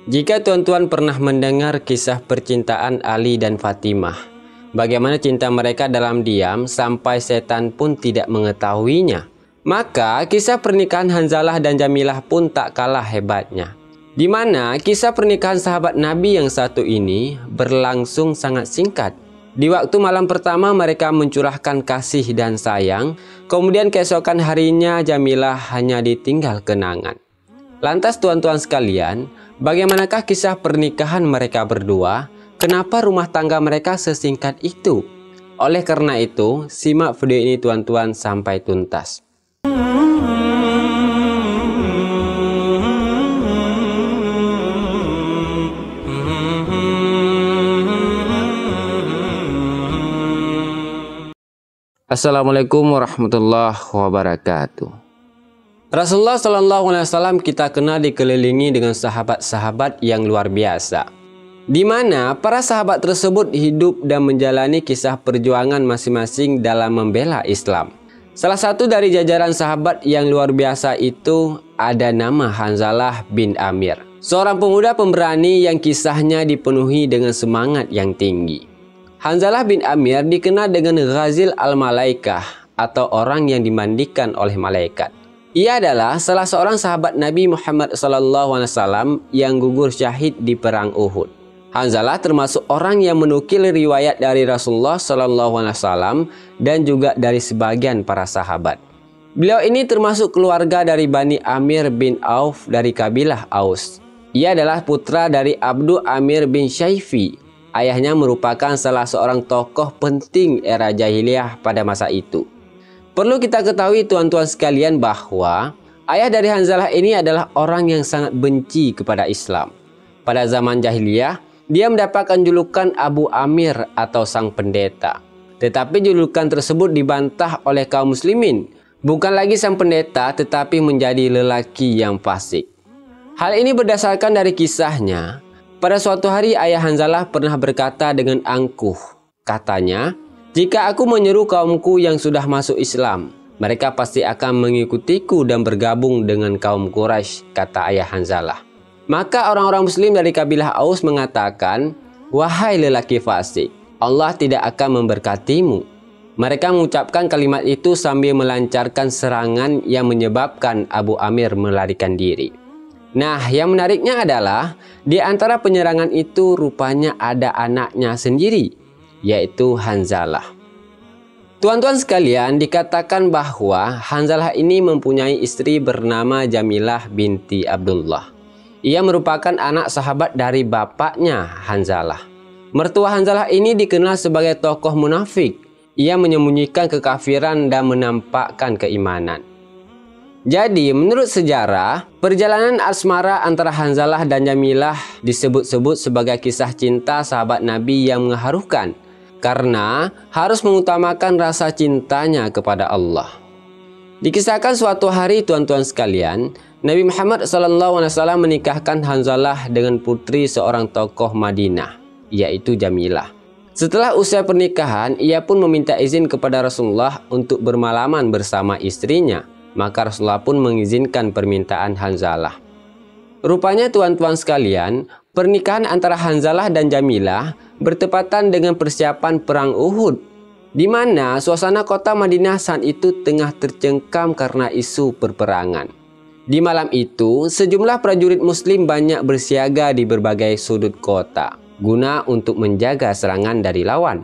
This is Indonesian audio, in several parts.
Jika tuan-tuan pernah mendengar kisah percintaan Ali dan Fatimah, bagaimana cinta mereka dalam diam sampai setan pun tidak mengetahuinya, maka kisah pernikahan Hanzalah dan Jamilah pun tak kalah hebatnya. Di mana kisah pernikahan sahabat Nabi yang satu ini berlangsung sangat singkat. Di waktu malam pertama mereka mencurahkan kasih dan sayang, kemudian keesokan harinya Jamilah hanya ditinggal kenangan. Lantas tuan-tuan sekalian, bagaimanakah kisah pernikahan mereka berdua? Kenapa rumah tangga mereka sesingkat itu? Oleh karena itu, simak video ini tuan-tuan sampai tuntas. Assalamualaikum warahmatullahi wabarakatuh. Rasulullah SAW kita kenal dikelilingi dengan sahabat-sahabat yang luar biasa, di mana para sahabat tersebut hidup dan menjalani kisah perjuangan masing-masing dalam membela Islam. Salah satu dari jajaran sahabat yang luar biasa itu ada nama Hanzalah bin Amir, seorang pemuda pemberani yang kisahnya dipenuhi dengan semangat yang tinggi. Hanzalah bin Amir dikenal dengan Ghazil al-Malaikah atau orang yang dimandikan oleh malaikat. Ia adalah salah seorang sahabat Nabi Muhammad SAW yang gugur syahid di perang Uhud. Hanzalah termasuk orang yang menukil riwayat dari Rasulullah SAW dan juga dari sebagian para sahabat. Beliau ini termasuk keluarga dari Bani Amir bin Auf dari kabilah Aus. Ia adalah putra dari Abdu Amir bin Syaifi. Ayahnya merupakan salah seorang tokoh penting era jahiliyah pada masa itu. Perlu kita ketahui tuan-tuan sekalian bahwa ayah dari Hanzalah ini adalah orang yang sangat benci kepada Islam. Pada zaman jahiliyah, dia mendapatkan julukan Abu Amir atau Sang Pendeta. Tetapi julukan tersebut dibantah oleh kaum muslimin. Bukan lagi Sang Pendeta tetapi menjadi lelaki yang fasik. Hal ini berdasarkan dari kisahnya. Pada suatu hari ayah Hanzalah pernah berkata dengan angkuh. Katanya, "Jika aku menyeru kaumku yang sudah masuk Islam, mereka pasti akan mengikutiku dan bergabung dengan kaum Quraisy," kata ayah Hanzalah. Maka orang-orang muslim dari kabilah Aus mengatakan, "Wahai lelaki fasik, Allah tidak akan memberkatimu." Mereka mengucapkan kalimat itu sambil melancarkan serangan yang menyebabkan Abu Amir melarikan diri. Nah, yang menariknya adalah di antara penyerangan itu rupanya ada anaknya sendiri, yaitu Hanzalah. Tuan-tuan sekalian, dikatakan bahwa Hanzalah ini mempunyai istri bernama Jamilah binti Abdullah. Ia merupakan anak sahabat dari bapaknya Hanzalah. Mertua Hanzalah ini dikenal sebagai tokoh munafik. Ia menyembunyikan kekafiran dan menampakkan keimanan. Jadi, menurut sejarah, perjalanan asmara antara Hanzalah dan Jamilah disebut-sebut sebagai kisah cinta sahabat Nabi yang mengharukan, karena harus mengutamakan rasa cintanya kepada Allah. Dikisahkan suatu hari tuan-tuan sekalian, Nabi Muhammad SAW menikahkan Hanzalah dengan putri seorang tokoh Madinah, yaitu Jamilah. Setelah usai pernikahan, ia pun meminta izin kepada Rasulullah untuk bermalaman bersama istrinya. Maka Rasulullah pun mengizinkan permintaan Hanzalah. Rupanya tuan-tuan sekalian, pernikahan antara Hanzalah dan Jamilah bertepatan dengan persiapan perang Uhud, di mana suasana kota Madinah saat itu tengah tercengkam karena isu perperangan. Di malam itu, sejumlah prajurit muslim banyak bersiaga di berbagai sudut kota, guna untuk menjaga serangan dari lawan.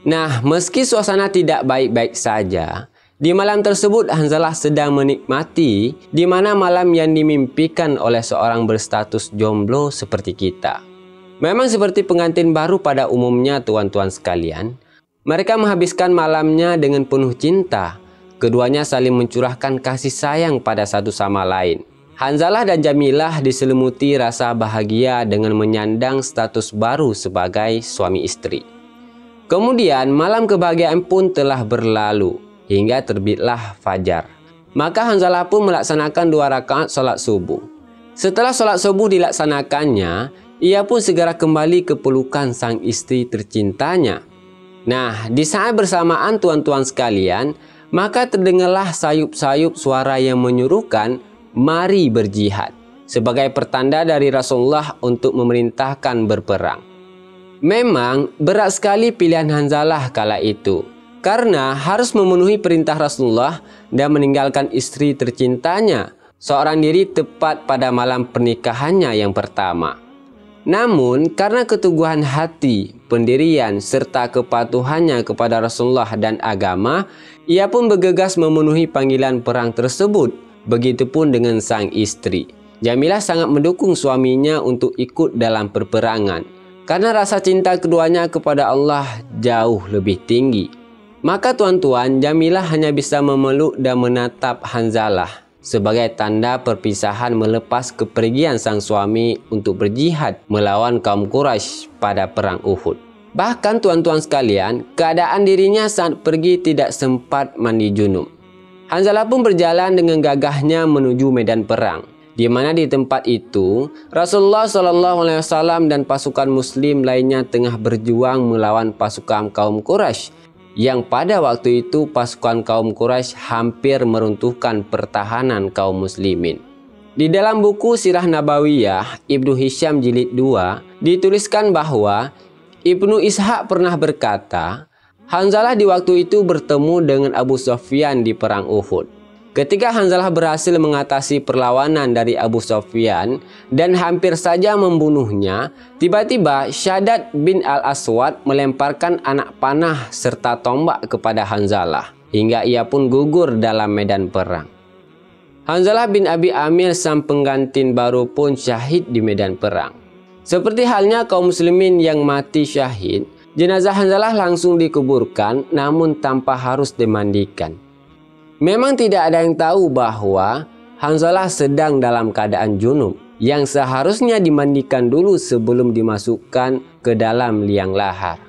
Nah, meski suasana tidak baik-baik saja, di malam tersebut Hanzalah sedang menikmati di mana malam yang dimimpikan oleh seorang berstatus jomblo seperti kita. Memang seperti pengantin baru pada umumnya tuan-tuan sekalian, mereka menghabiskan malamnya dengan penuh cinta. Keduanya saling mencurahkan kasih sayang pada satu sama lain. Hanzalah dan Jamilah diselimuti rasa bahagia dengan menyandang status baru sebagai suami istri. Kemudian malam kebahagiaan pun telah berlalu hingga terbitlah fajar. Maka Hanzalah pun melaksanakan 2 rakaat sholat subuh. Setelah sholat subuh dilaksanakannya, ia pun segera kembali ke pelukan sang istri tercintanya. Nah, di saat bersamaan tuan-tuan sekalian, maka terdengarlah sayup-sayup suara yang menyuruhkan, "Mari berjihad." sebagai pertanda dari Rasulullah untuk memerintahkan berperang. Memang berat sekali pilihan Hanzalah kala itu, karena harus memenuhi perintah Rasulullah dan meninggalkan istri tercintanya seorang diri tepat pada malam pernikahannya yang pertama. Namun karena keteguhan hati, pendirian serta kepatuhannya kepada Rasulullah dan agama, ia pun bergegas memenuhi panggilan perang tersebut. Begitupun dengan sang istri. Jamilah sangat mendukung suaminya untuk ikut dalam peperangan, karena rasa cinta keduanya kepada Allah jauh lebih tinggi. Maka tuan-tuan, Jamilah hanya bisa memeluk dan menatap Hanzalah sebagai tanda perpisahan melepas kepergian sang suami untuk berjihad melawan kaum Quraisy pada perang Uhud. Bahkan tuan-tuan sekalian, keadaan dirinya saat pergi tidak sempat mandi junub. Hanzalah pun berjalan dengan gagahnya menuju medan perang, di mana di tempat itu Rasulullah SAW dan pasukan muslim lainnya tengah berjuang melawan pasukan kaum Quraisy, yang pada waktu itu pasukan kaum Quraisy hampir meruntuhkan pertahanan kaum muslimin. Di dalam buku Sirah Nabawiyah Ibnu Hisham jilid 2 dituliskan bahwa Ibnu Ishaq pernah berkata, Hanzalah di waktu itu bertemu dengan Abu Sufyan di perang Uhud. Ketika Hanzalah berhasil mengatasi perlawanan dari Abu Sufyan dan hampir saja membunuhnya, tiba-tiba Syaddad bin Al-Aswad melemparkan anak panah serta tombak kepada Hanzalah, hingga ia pun gugur dalam medan perang. Hanzalah bin Abi Amir sang penggantin baru pun syahid di medan perang. Seperti halnya kaum muslimin yang mati syahid, jenazah Hanzalah langsung dikuburkan namun tanpa harus dimandikan. Memang tidak ada yang tahu bahwa Hanzalah sedang dalam keadaan junub yang seharusnya dimandikan dulu sebelum dimasukkan ke dalam liang lahat.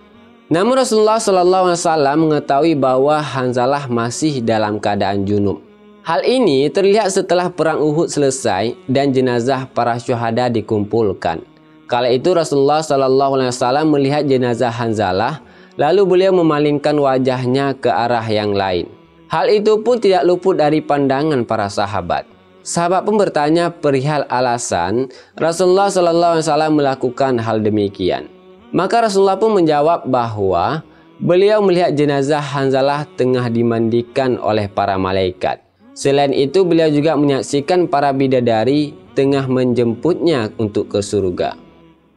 Namun Rasulullah SAW mengetahui bahwa Hanzalah masih dalam keadaan junub. Hal ini terlihat setelah perang Uhud selesai dan jenazah para syuhada dikumpulkan. Kala itu Rasulullah SAW melihat jenazah Hanzalah, lalu beliau memalingkan wajahnya ke arah yang lain. Hal itu pun tidak luput dari pandangan para sahabat. Sahabat pun bertanya perihal alasan Rasulullah SAW melakukan hal demikian. Maka Rasulullah pun menjawab bahwa beliau melihat jenazah Hanzalah tengah dimandikan oleh para malaikat. Selain itu beliau juga menyaksikan para bidadari tengah menjemputnya untuk ke surga.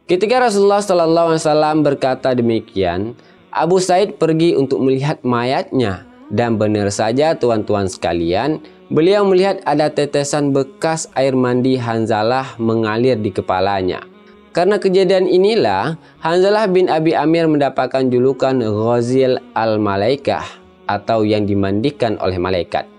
Ketika Rasulullah SAW berkata demikian, Abu Said pergi untuk melihat mayatnya. Dan benar saja tuan-tuan sekalian, beliau melihat ada tetesan bekas air mandi Hanzalah mengalir di kepalanya. Karena kejadian inilah, Hanzalah bin Abi Amir mendapatkan julukan Ghazil al-Malaikah atau yang dimandikan oleh malaikat.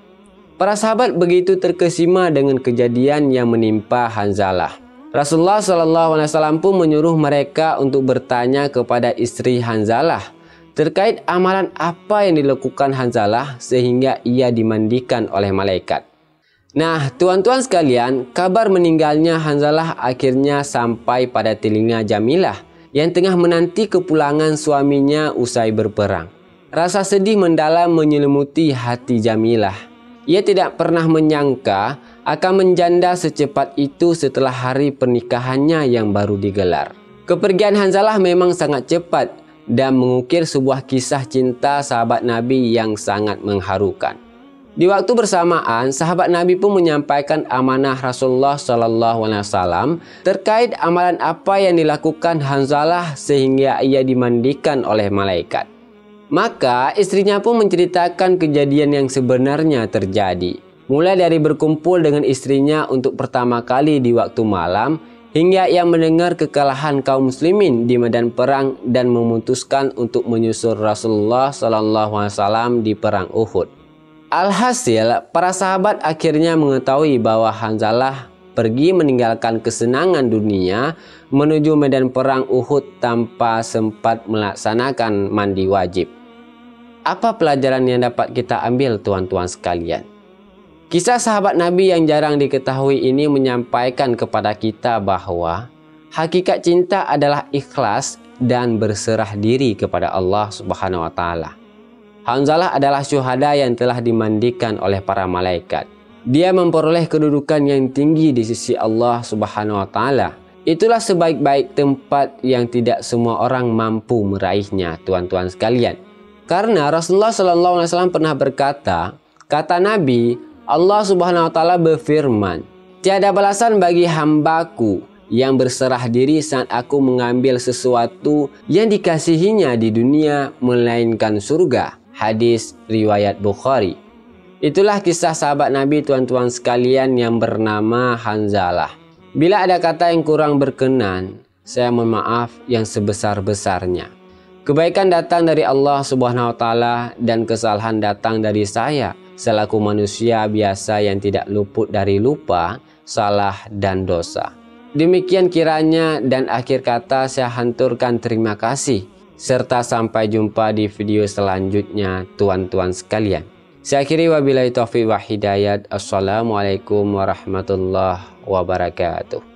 Para sahabat begitu terkesima dengan kejadian yang menimpa Hanzalah. Rasulullah SAW pun menyuruh mereka untuk bertanya kepada istri Hanzalah terkait amalan apa yang dilakukan Hanzalah sehingga ia dimandikan oleh malaikat. Nah, tuan-tuan sekalian, kabar meninggalnya Hanzalah akhirnya sampai pada telinga Jamilah yang tengah menanti kepulangan suaminya usai berperang. Rasa sedih mendalam menyelimuti hati Jamilah. Ia tidak pernah menyangka akan menjanda secepat itu setelah hari pernikahannya yang baru digelar. Kepergian Hanzalah memang sangat cepat dan mengukir sebuah kisah cinta sahabat Nabi yang sangat mengharukan. Di waktu bersamaan, sahabat Nabi pun menyampaikan amanah Rasulullah SAW terkait amalan apa yang dilakukan Hanzalah sehingga ia dimandikan oleh malaikat. Maka istrinya pun menceritakan kejadian yang sebenarnya terjadi, mulai dari berkumpul dengan istrinya untuk pertama kali di waktu malam, hingga ia mendengar kekalahan kaum muslimin di medan perang dan memutuskan untuk menyusul Rasulullah SAW di perang Uhud. Alhasil, para sahabat akhirnya mengetahui bahwa Hanzalah pergi meninggalkan kesenangan dunia menuju medan perang Uhud tanpa sempat melaksanakan mandi wajib. Apa pelajaran yang dapat kita ambil tuan-tuan sekalian? Kisah sahabat Nabi yang jarang diketahui ini menyampaikan kepada kita bahwa hakikat cinta adalah ikhlas dan berserah diri kepada Allah Subhanahu wa taala. Hanzalah adalah syuhada yang telah dimandikan oleh para malaikat. dia memperoleh kedudukan yang tinggi di sisi Allah Subhanahu wa taala. Itulah sebaik-baik tempat yang tidak semua orang mampu meraihnya, tuan-tuan sekalian. Karena Rasulullah SAW pernah berkata, kata Nabi, Allah Subhanahu wa taala berfirman, "Tiada balasan bagi hambaku yang berserah diri saat aku mengambil sesuatu yang dikasihinya di dunia melainkan surga." Hadis riwayat Bukhari. Itulah kisah sahabat Nabi, tuan-tuan sekalian, yang bernama Hanzalah. Bila ada kata yang kurang berkenan, saya mohon maaf yang sebesar-besarnya. Kebaikan datang dari Allah Subhanahu wa taala dan kesalahan datang dari saya selaku manusia biasa yang tidak luput dari lupa, salah dan dosa. Demikian kiranya, dan akhir kata saya hanturkan terima kasih serta sampai jumpa di video selanjutnya, tuan-tuan sekalian. Saya akhiri wabillahi taufiq wa hidayat. Assalamualaikum warahmatullahi wabarakatuh.